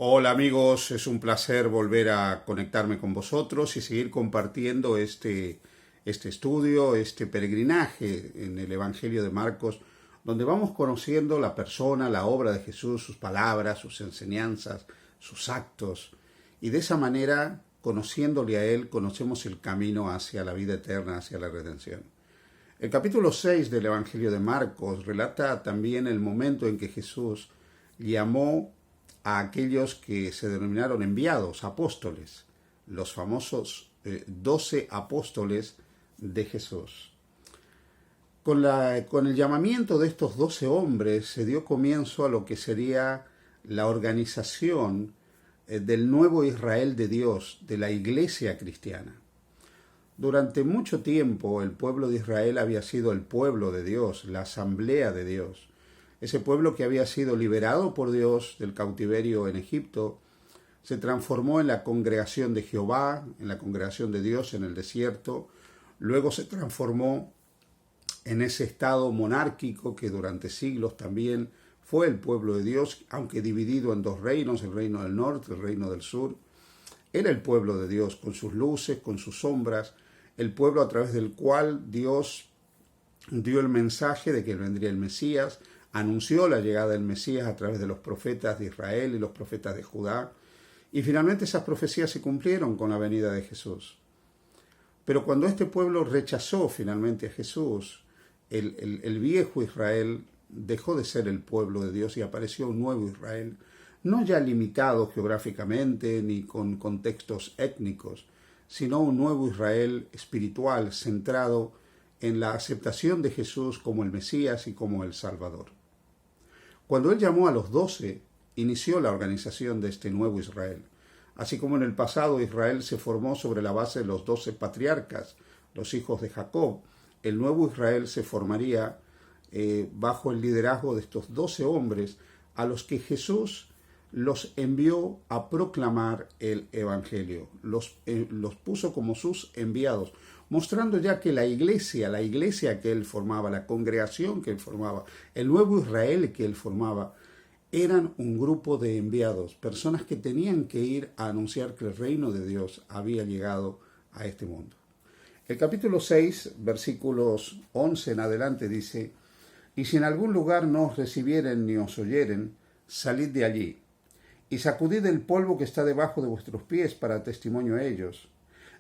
Hola amigos, es un placer volver a conectarme con vosotros y seguir compartiendo este estudio, este peregrinaje en el Evangelio de Marcos, donde vamos conociendo la persona, la obra de Jesús, sus palabras, sus enseñanzas, sus actos. Y de esa manera, conociéndole a Él, conocemos el camino hacia la vida eterna, hacia la redención. El capítulo 6 del Evangelio de Marcos relata también el momento en que Jesús llamó a aquellos que se denominaron enviados, apóstoles, los famosos 12 apóstoles de Jesús. Con el llamamiento de estos 12 hombres se dio comienzo a lo que sería la organización del nuevo Israel de Dios, de la iglesia cristiana. Durante mucho tiempo el pueblo de Israel había sido el pueblo de Dios, la asamblea de Dios. Ese pueblo que había sido liberado por Dios del cautiverio en Egipto, se transformó en la congregación de Jehová, en la congregación de Dios en el desierto. Luego se transformó en ese estado monárquico que durante siglos también fue el pueblo de Dios, aunque dividido en dos reinos, el reino del norte, el reino del sur. Era el pueblo de Dios, con sus luces, con sus sombras, el pueblo a través del cual Dios dio el mensaje de que vendría el Mesías, anunció la llegada del Mesías a través de los profetas de Israel y los profetas de Judá, y finalmente esas profecías se cumplieron con la venida de Jesús. Pero cuando este pueblo rechazó finalmente a Jesús, el viejo Israel dejó de ser el pueblo de Dios y apareció un nuevo Israel, no ya limitado geográficamente ni con contextos étnicos, sino un nuevo Israel espiritual centrado en la aceptación de Jesús como el Mesías y como el Salvador. Cuando él llamó a los 12, inició la organización de este nuevo Israel. Así como en el pasado Israel se formó sobre la base de los 12 patriarcas, los hijos de Jacob, el nuevo Israel se formaría bajo el liderazgo de estos 12 hombres a los que Jesús los envió a proclamar el Evangelio. Los puso como sus enviados, mostrando ya que la iglesia que él formaba, la congregación que él formaba, el nuevo Israel que él formaba, eran un grupo de enviados, personas que tenían que ir a anunciar que el reino de Dios había llegado a este mundo. El capítulo 6, versículos 11 en adelante dice: «Y si en algún lugar no os recibieren ni os oyeren, salid de allí, y sacudid el polvo que está debajo de vuestros pies para testimonio a ellos.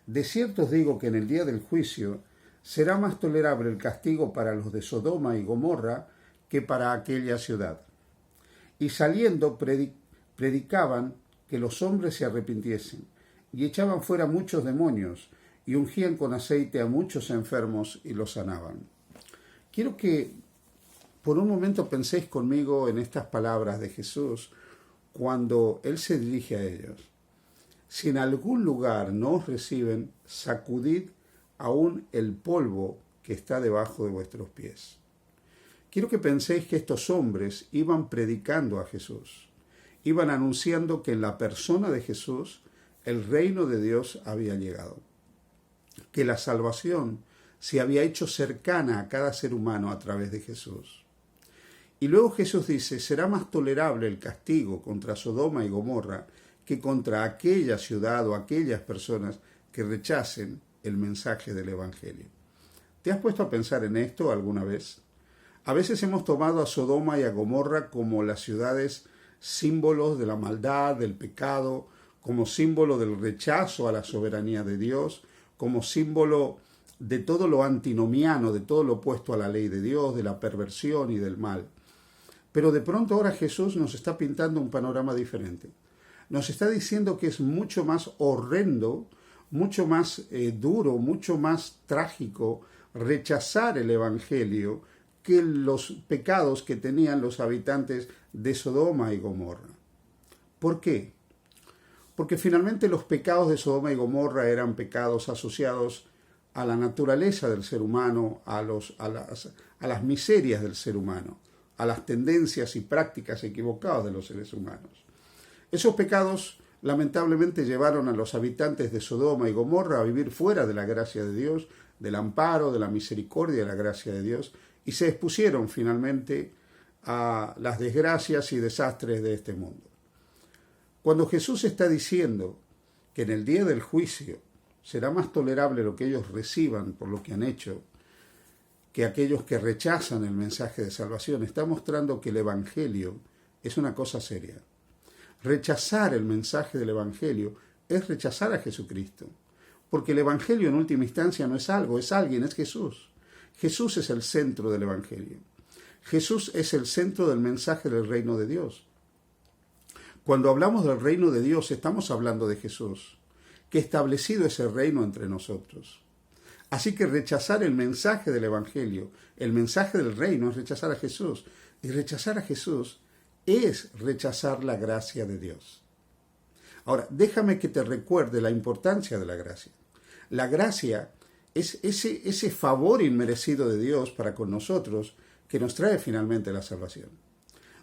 De cierto os digo que en el día del juicio será más tolerable el castigo para los de Sodoma y Gomorra que para aquella ciudad». Y saliendo predicaban que los hombres se arrepintiesen, y echaban fuera muchos demonios, y ungían con aceite a muchos enfermos y los sanaban. Quiero que por un momento penséis conmigo en estas palabras de Jesús cuando Él se dirige a ellos. Si en algún lugar no os reciben, sacudid aún el polvo que está debajo de vuestros pies. Quiero que penséis que estos hombres iban predicando a Jesús, iban anunciando que en la persona de Jesús el reino de Dios había llegado, que la salvación se había hecho cercana a cada ser humano a través de Jesús. Y luego Jesús dice: será más tolerable el castigo contra Sodoma y Gomorra que contra aquella ciudad o aquellas personas que rechacen el mensaje del Evangelio. ¿Te has puesto a pensar en esto alguna vez? A veces hemos tomado a Sodoma y a Gomorra como las ciudades símbolos de la maldad, del pecado, como símbolo del rechazo a la soberanía de Dios, como símbolo de todo lo antinomiano, de todo lo opuesto a la ley de Dios, de la perversión y del mal. Pero de pronto ahora Jesús nos está pintando un panorama diferente. Nos está diciendo que es mucho más horrendo, mucho más duro, mucho más trágico rechazar el Evangelio que los pecados que tenían los habitantes de Sodoma y Gomorra. ¿Por qué? Porque finalmente los pecados de Sodoma y Gomorra eran pecados asociados a la naturaleza del ser humano, a las miserias del ser humano, a las tendencias y prácticas equivocadas de los seres humanos. Esos pecados lamentablemente llevaron a los habitantes de Sodoma y Gomorra a vivir fuera de la gracia de Dios, del amparo, de la misericordia y de la gracia de Dios, y se expusieron finalmente a las desgracias y desastres de este mundo. Cuando Jesús está diciendo que en el día del juicio será más tolerable lo que ellos reciban por lo que han hecho que aquellos que rechazan el mensaje de salvación, está mostrando que el Evangelio es una cosa seria. Rechazar el mensaje del Evangelio es rechazar a Jesucristo, porque el Evangelio en última instancia no es algo, es alguien, es Jesús. Jesús es el centro del Evangelio. Jesús es el centro del mensaje del reino de Dios. Cuando hablamos del reino de Dios, estamos hablando de Jesús, que ha establecido ese reino entre nosotros. Así que rechazar el mensaje del Evangelio, el mensaje del reino, es rechazar a Jesús. Y rechazar a Jesús es rechazar la gracia de Dios. Ahora, déjame que te recuerde la importancia de la gracia. La gracia es ese favor inmerecido de Dios para con nosotros que nos trae finalmente la salvación.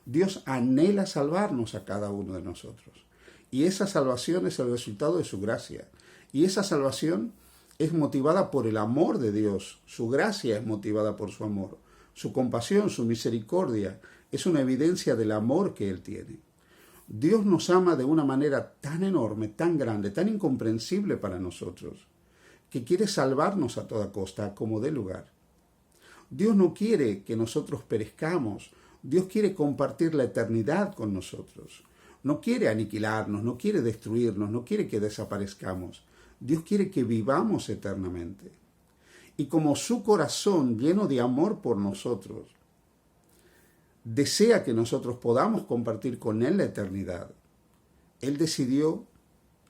Dios anhela salvarnos a cada uno de nosotros. Y esa salvación es el resultado de su gracia. Y esa salvación es motivada por el amor de Dios. Su gracia es motivada por su amor. Su compasión, su misericordia, es una evidencia del amor que Él tiene. Dios nos ama de una manera tan enorme, tan grande, tan incomprensible para nosotros, que quiere salvarnos a toda costa, como dé lugar. Dios no quiere que nosotros perezcamos. Dios quiere compartir la eternidad con nosotros. No quiere aniquilarnos, no quiere destruirnos, no quiere que desaparezcamos. Dios quiere que vivamos eternamente. Y como su corazón, lleno de amor por nosotros, desea que nosotros podamos compartir con Él la eternidad, Él decidió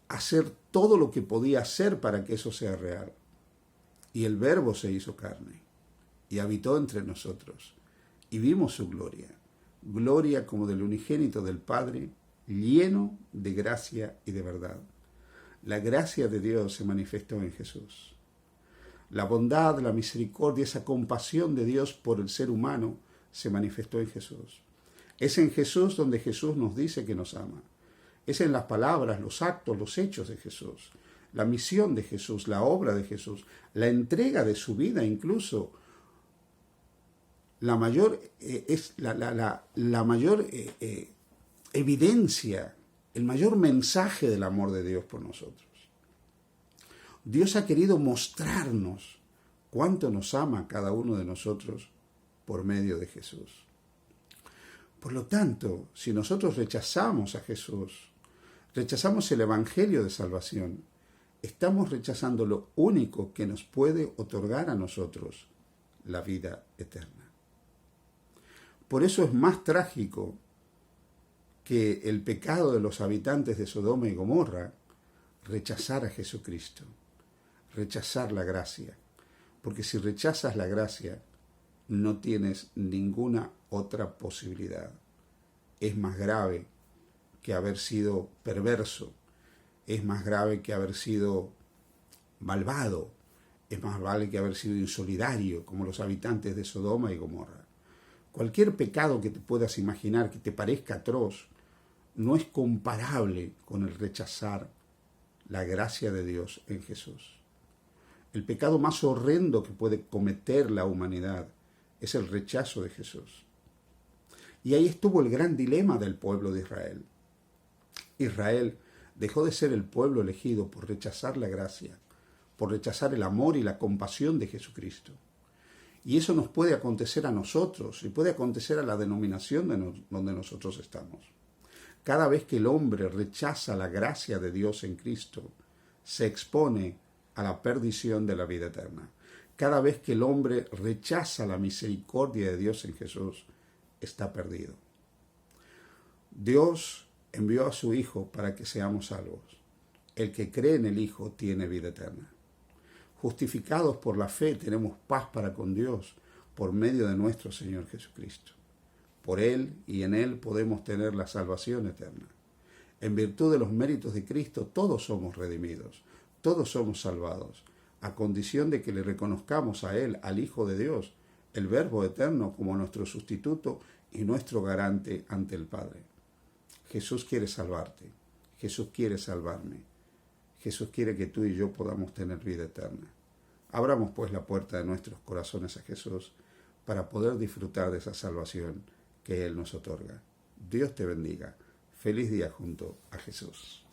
hacer todo lo que podía hacer para que eso sea real. Y el Verbo se hizo carne y habitó entre nosotros. Y vimos su gloria, gloria como del unigénito del Padre, lleno de gracia y de verdad. La gracia de Dios se manifestó en Jesús. La bondad, la misericordia, esa compasión de Dios por el ser humano se manifestó en Jesús. Es en Jesús donde Jesús nos dice que nos ama. Es en las palabras, los actos, los hechos de Jesús, la misión de Jesús, la obra de Jesús, la entrega de su vida incluso. La mayor evidencia, el mayor mensaje del amor de Dios por nosotros. Dios ha querido mostrarnos cuánto nos ama a cada uno de nosotros por medio de Jesús. Por lo tanto, si nosotros rechazamos a Jesús, rechazamos el Evangelio de salvación, estamos rechazando lo único que nos puede otorgar a nosotros la vida eterna. Por eso es más trágico que el pecado de los habitantes de Sodoma y Gomorra rechazar a Jesucristo, rechazar la gracia. Porque si rechazas la gracia, no tienes ninguna otra posibilidad. Es más grave que haber sido perverso, es más grave que haber sido malvado, es más grave que haber sido insolidario, como los habitantes de Sodoma y Gomorra. Cualquier pecado que te puedas imaginar que te parezca atroz, no es comparable con el rechazar la gracia de Dios en Jesús. El pecado más horrendo que puede cometer la humanidad es el rechazo de Jesús. Y ahí estuvo el gran dilema del pueblo de Israel. Israel dejó de ser el pueblo elegido por rechazar la gracia, por rechazar el amor y la compasión de Jesucristo. Y eso nos puede acontecer a nosotros y puede acontecer a la denominación donde nosotros estamos. Cada vez que el hombre rechaza la gracia de Dios en Cristo, se expone a la perdición de la vida eterna. Cada vez que el hombre rechaza la misericordia de Dios en Jesús, está perdido. Dios envió a su Hijo para que seamos salvos. El que cree en el Hijo tiene vida eterna. Justificados por la fe tenemos paz para con Dios por medio de nuestro Señor Jesucristo. Por Él y en Él podemos tener la salvación eterna. En virtud de los méritos de Cristo todos somos redimidos, todos somos salvados, a condición de que le reconozcamos a Él, al Hijo de Dios, el Verbo eterno como nuestro sustituto y nuestro garante ante el Padre. Jesús quiere salvarte, Jesús quiere salvarme, Jesús quiere que tú y yo podamos tener vida eterna. Abramos pues la puerta de nuestros corazones a Jesús para poder disfrutar de esa salvación que Él nos otorga. Dios te bendiga. Feliz día junto a Jesús.